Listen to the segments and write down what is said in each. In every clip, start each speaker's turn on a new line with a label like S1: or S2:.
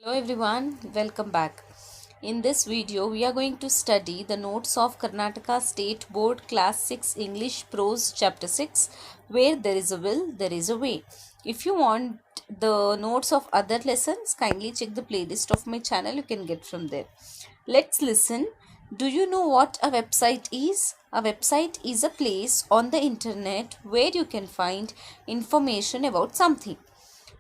S1: Hello everyone, welcome back. In this video, we are going to study the notes of Karnataka State Board Class 6 English Prose Chapter 6, where there is a will, there is a way. If you want the notes of other lessons, kindly check the playlist of my channel, you can get from there. Let's listen. Do you know what a website is? A website is a place on the internet where you can find information about something.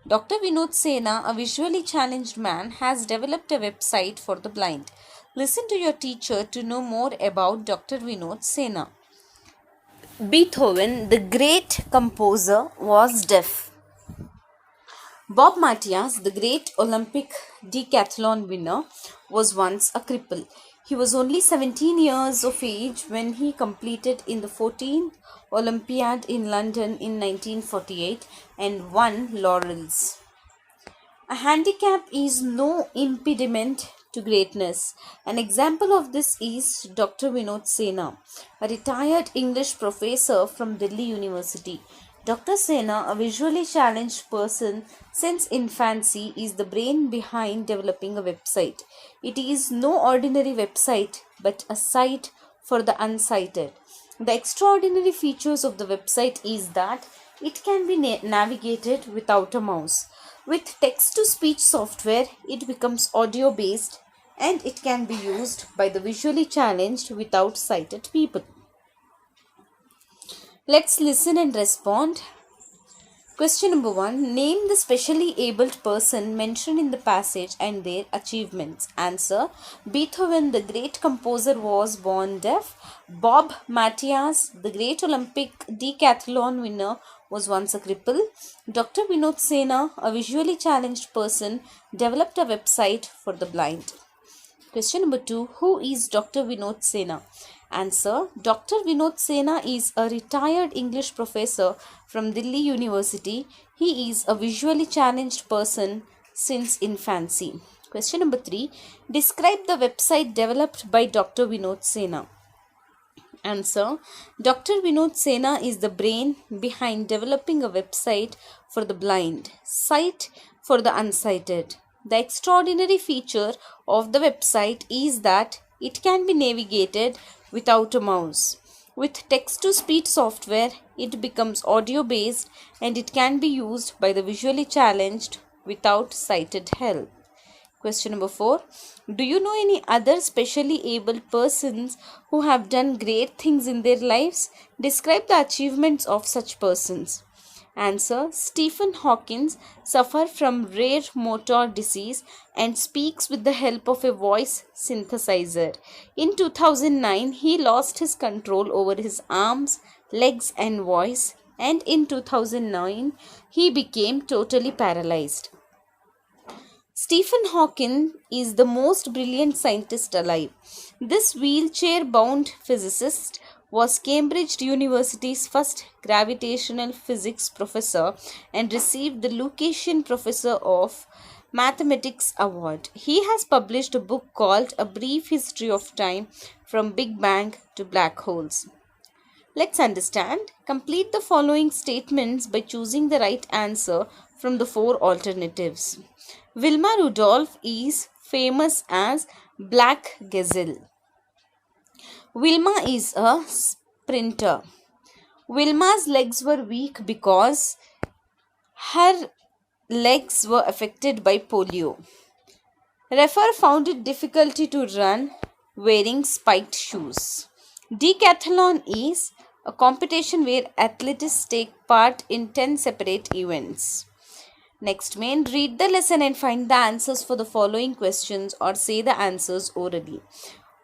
S1: Dr. Vinod Sena, a visually challenged man, has developed a website for the blind. Listen to your teacher to know more about Dr. Vinod Sena. Beethoven, the great composer, was deaf. Bob Matthias, the great Olympic decathlon winner, was once a cripple. He was only 17 years of age when he competed in the 14th Olympiad in London in 1948 and won laurels. A handicap is no impediment to greatness. An example of this is Dr. Vinod Sena, a retired English professor from Delhi University. Dr. Sena, a visually challenged person since infancy, is the brain behind developing a website. It is no ordinary website but a site for the unsighted. The extraordinary features of the website is that it can be navigated without a mouse. With text-to-speech software, it becomes audio-based and it can be used by the visually challenged without sighted people. Let's listen and respond. Question number 1. Name the specially abled person mentioned in the passage and their achievements. Answer. Beethoven, the great composer, was born deaf. Bob Matthias, the great Olympic decathlon winner, was once a cripple. Dr. Vinod Sena, a visually challenged person, developed a website for the blind. Question number 2. Who is Dr. Vinod Sena? Answer. Dr. Vinod Sena is a retired English professor from Delhi University. He is a visually challenged person since infancy. Question number 3. Describe the website developed by Dr. Vinod Sena. Answer. Dr. Vinod Sena is the brain behind developing a website for the blind, sight for the unsighted. The extraordinary feature of the website is that it can be navigated without a mouse. With text-to-speech software, it becomes audio-based and it can be used by the visually challenged without sighted help. Question number 4. Do you know any other specially abled persons who have done great things in their lives? Describe the achievements of such persons. Answer. Stephen Hawking suffers from rare motor disease and speaks with the help of a voice synthesizer. In 2009, he lost his control over his arms, legs and voice, and in 2009, he became totally paralyzed. Stephen Hawking is the most brilliant scientist alive. This wheelchair-bound physicist was Cambridge University's first gravitational physics professor and received the Lucasian Professor of Mathematics Award. He has published a book called A Brief History of Time from Big Bang to Black Holes. Let's understand. Complete the following statements by choosing the right answer from the 4 alternatives. Wilma Rudolph is famous as Black Gazelle. Wilma is a sprinter. Wilma's legs were weak because her legs were affected by polio. Refer found it difficulty to run wearing spiked shoes. Decathlon is a competition where athletes take part in 10 separate events. Next main, read the lesson and find the answers for the following questions or say the answers orally.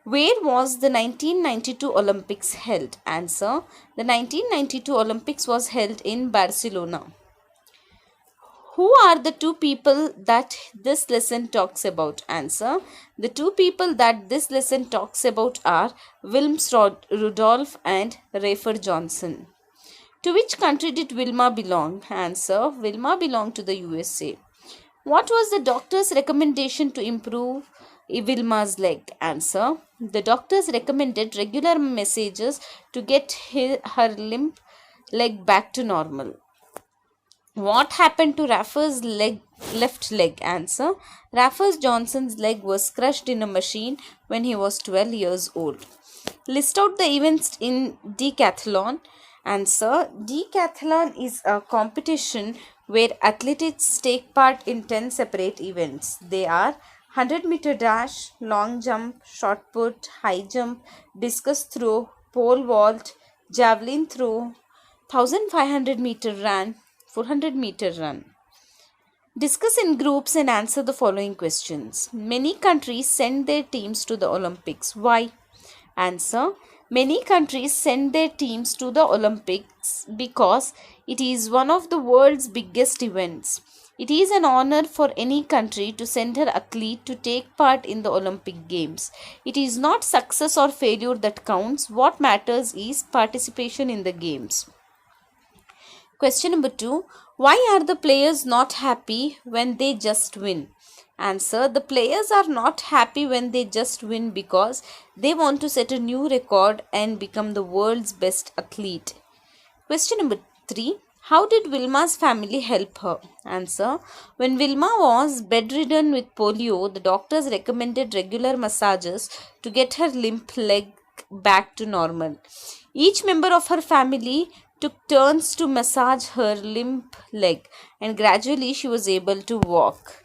S1: Where was the 1992 Olympics held? Answer. The 1992 Olympics was held in Barcelona. Who are the 2 people that this lesson talks about? Answer. The 2 people that this lesson talks about are Wilma Rudolph and Rafer Johnson. To which country did Wilma belong? Answer. Wilma belonged to the USA. What was the doctor's recommendation to improve Wilma's leg? Answer. The doctors recommended regular massages to get her limp leg back to normal. What happened to Raffles' left leg? Answer. Raffles Johnson's leg was crushed in a machine when he was 12 years old. List out the events in decathlon. Answer. Decathlon is a competition where athletes take part in 10 separate events. They are 100-meter dash, long jump, shot put, high jump, discus throw, pole vault, javelin throw, 1500-meter run, 400-meter run. Discuss in groups and answer the following questions. Many countries send their teams to the Olympics. Why? Answer. Many countries send their teams to the Olympics because it is one of the world's biggest events. It is an honor for any country to send her athlete to take part in the Olympic Games. It is not success or failure that counts. What matters is participation in the Games. Question number 2. Why are the players not happy when they just win? Answer. The players are not happy when they just win because they want to set a new record and become the world's best athlete. Question number 3. How did Wilma's family help her? Answer. When Wilma was bedridden with polio, the doctors recommended regular massages to get her limp leg back to normal. Each member of her family took turns to massage her limp leg, and gradually she was able to walk.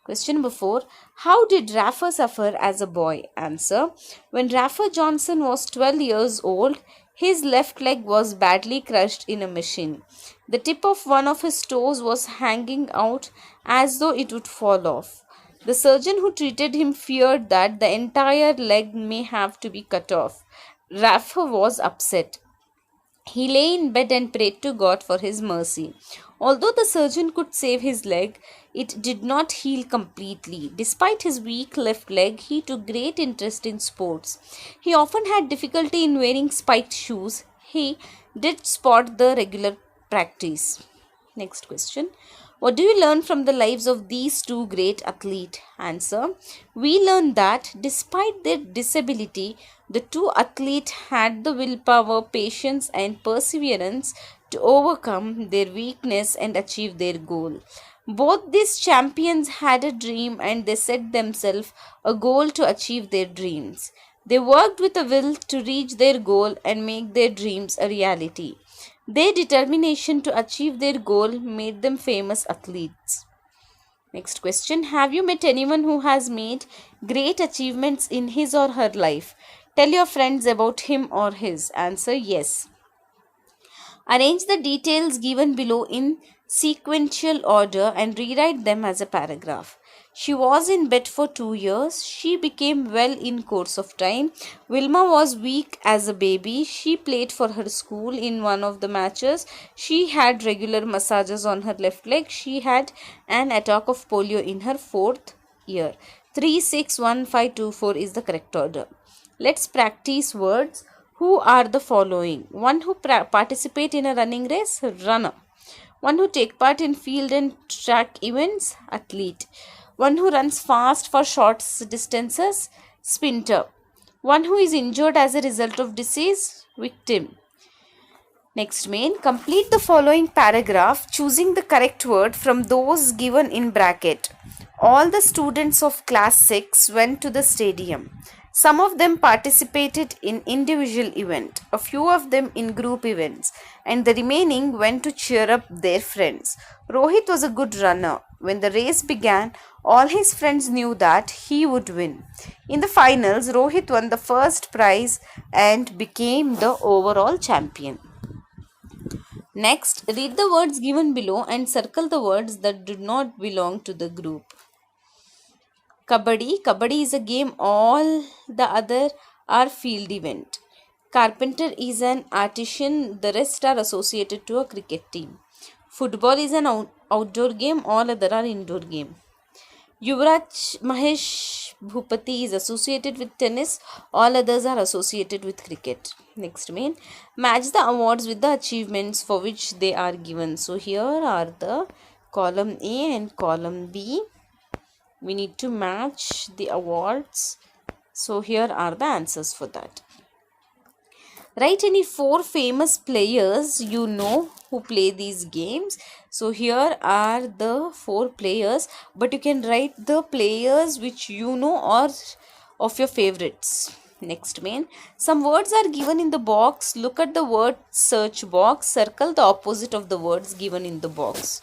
S1: Question number 4. How did Rafa suffer as a boy? Answer. When Rafa Johnson was 12 years old, his left leg was badly crushed in a machine. The tip of one of his toes was hanging out as though it would fall off. The surgeon who treated him feared that the entire leg may have to be cut off. Rafa was upset. He lay in bed and prayed to God for his mercy. Although the surgeon could save his leg, it did not heal completely. Despite his weak left leg, he took great interest in sports. He often had difficulty in wearing spiked shoes. He did spot the regular practice. Next question. What do you learn from the lives of these two great athletes? Answer. We learn that despite their disability, the two athletes had the willpower, patience, and perseverance to overcome their weakness and achieve their goal. Both these champions had a dream and they set themselves a goal to achieve their dreams. They worked with a will to reach their goal and make their dreams a reality. Their determination to achieve their goal made them famous athletes. Next question. Have you met anyone who has made great achievements in his or her life? Tell your friends about him or his. Answer. Yes. Arrange the details given below in sequential order and rewrite them as a paragraph. She was in bed for 2 years. She became well in course of time. Wilma was weak as a baby. She played for her school in one of the matches. She had regular massages on her left leg. She had an attack of polio in her 4th year. 3, 6, 1, 5, 2, 4 is the correct order. Let's practice words. Who are the following? One who participate in a running race, runner. One who take part in field and track events, athlete. One who runs fast for short distances, sprinter. One who is injured as a result of disease, victim. Next main, complete the following paragraph choosing the correct word from those given in bracket. All the students of class 6 went to the stadium. Some of them participated in individual event, a few of them in group events, and the remaining went to cheer up their friends. Rohit was a good runner. When the race began, all his friends knew that he would win. In the finals, Rohit won the first prize and became the overall champion. Next, read the words given below and circle the words that do not belong to the group. Kabaddi. Kabaddi is a game. All the other are field event. Carpenter is an artisan. The rest are associated to a cricket team. Football is an outdoor game. All other are indoor game. Yuvraj Mahesh Bhupati is associated with tennis. All others are associated with cricket. Next main. Match the awards with the achievements for which they are given. So here are the column A and column B. We need to match the awards. So here are the answers for that. Write any 4 famous players you know who play these games. So here are the 4 players, but you can write the players which you know or of your favorites. Next main, some words are given in the box. Look at the word search box. Circle the opposite of the words given in the box.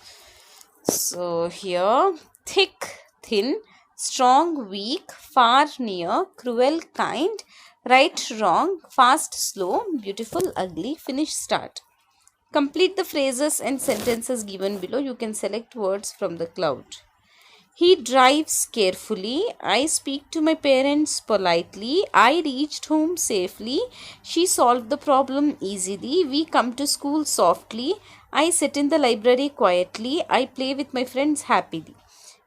S1: So here, thick, thin, strong, weak, far, near, cruel, kind, right, wrong, fast, slow, beautiful, ugly, finish, start. Complete the phrases and sentences given below. You can select words from the cloud. He drives carefully. I speak to my parents politely. I reached home safely. She solved the problem easily. We come to school softly. I sit in the library quietly. I play with my friends happily.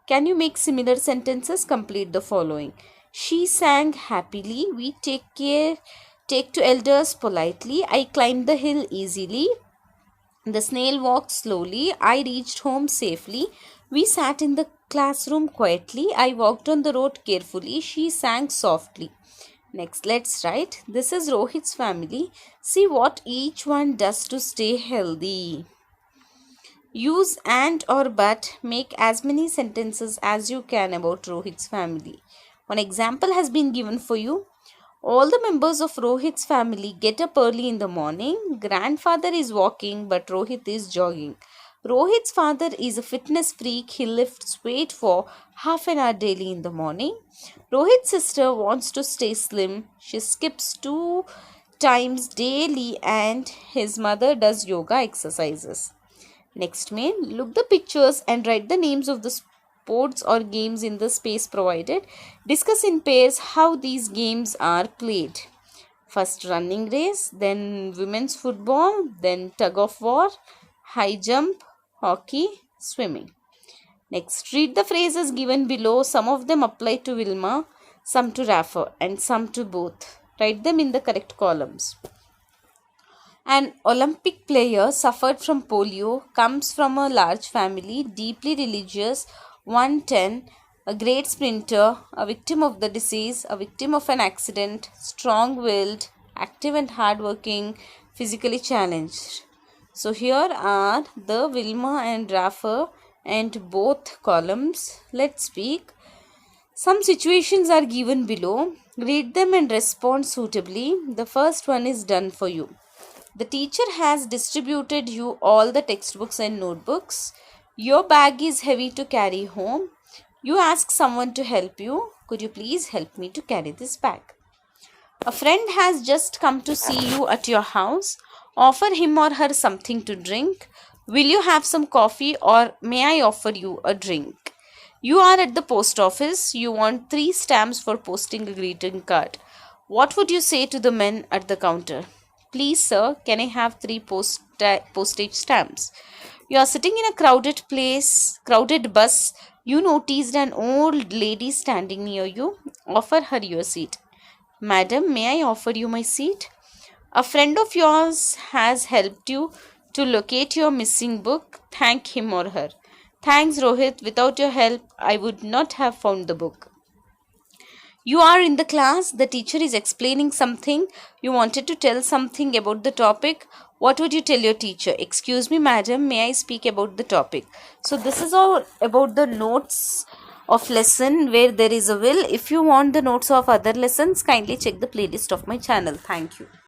S1: Can you make similar sentences? Complete the following. She sang happily. We take to elders politely. I climbed the hill easily. The snail walked slowly. I reached home safely. We sat in the classroom quietly. I walked on the road carefully. She sang softly. Next, let's write. This is Rohit's family. See what each one does to stay healthy. Use and or but. Make as many sentences as you can about Rohit's family. One example has been given for you. All the members of Rohit's family get up early in the morning. Grandfather is walking, but Rohit is jogging. Rohit's father is a fitness freak. He lifts weight for half an hour daily in the morning. Rohit's sister wants to stay slim. She skips 2 times daily and his mother does yoga exercises. Next main, look the pictures and write the names of the sports or games in the space provided. Discuss in pairs how these games are played. First running race, then women's football, then tug of war, high jump, hockey, swimming. Next, read the phrases given below. Some of them apply to Wilma, some to Rafa, and some to both. Write them in the correct columns. An Olympic player suffered from polio, comes from a large family, deeply religious, 110, a great sprinter, a victim of the disease, a victim of an accident, strong willed, active and hardworking, physically challenged. So here are the Wilma and Rafa and both columns. Let's speak. Some situations are given below. Read them and respond suitably. The first one is done for you. The teacher has distributed you all the textbooks and notebooks. Your bag is heavy to carry home. You ask someone to help you. Could you please help me to carry this bag? A friend has just come to see you at your house. Offer him or her something to drink. Will you have some coffee or may I offer you a drink? You are at the post office. You want 3 stamps for posting a greeting card. What would you say to the men at the counter? Please, sir, can I have 3 postage stamps? You are sitting in a crowded bus. You noticed an old lady standing near you. Offer her your seat. Madam, may I offer you my seat? A friend of yours has helped you to locate your missing book. Thank him or her. Thanks, Rohit. Without your help, I would not have found the book. You are in the class. The teacher is explaining something. You wanted to tell something about the topic. What would you tell your teacher? Excuse me, madam, may I speak about the topic? So this is all about the notes of lesson where there is a will. If you want the notes of other lessons, kindly check the playlist of my channel. Thank you.